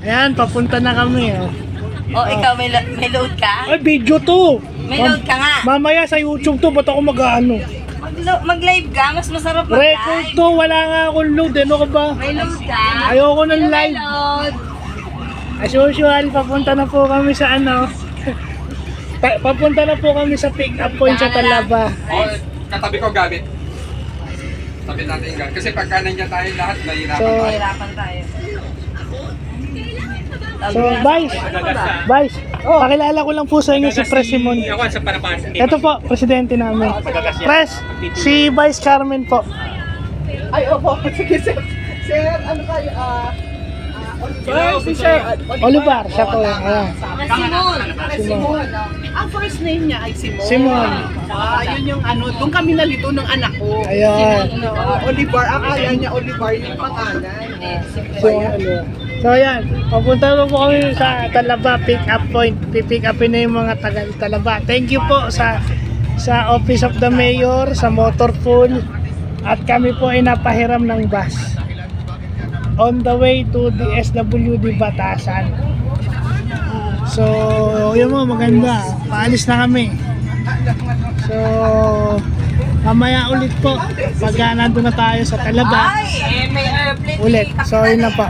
Ayan, papunta na kami. Oh, ikaw may load ka? Ay, video to. May load ka nga. Mamaya sa YouTube to, ba't ako mag-ano? Mag-live ka, mas masarap Record mag-live. to, wala nga akong load. Ano ka ba? May load ka? Ayoko ng live. Load. As usual, papunta na po kami sa ano. Papunta na po kami sa pick-up point sa Talaba. Oh, katabi ko gamit. Tabi natin yung gamit. Kasi pagka nandiyan tayo lahat, nahihirapan So, tayo. Hirapan tayo. So, Vice, pakilala ko lang po sa inyo si Pres Simon. Ito po, presidente namin. Pres, si Vice Carmen po. Ay, opo. Sige, sir. Sir, ano kayo? Oliver, si Sir Oliver, siya po. Ayan. Simon. Ang first name niya ay Simon. Simon. Yun yung ano, doon kami nalito ng anak ko. Ayan. Oliver, akala niya Oliver yung pangalan. So ayan, papunta na po kami sa Talaba pick-up point. Pipick upin na yung mga taga Talaba. Thank you po sa Office of the Mayor, sa Motorpool. At kami po ay napahiram ng bus. On the way to the SWD Batasan. So, yun mo, maganda. Paalis na kami. So, mamaya ulit po. Pagka nandun na tayo sa Talaba. Ay, may airplane. Ulit. So, yun na po.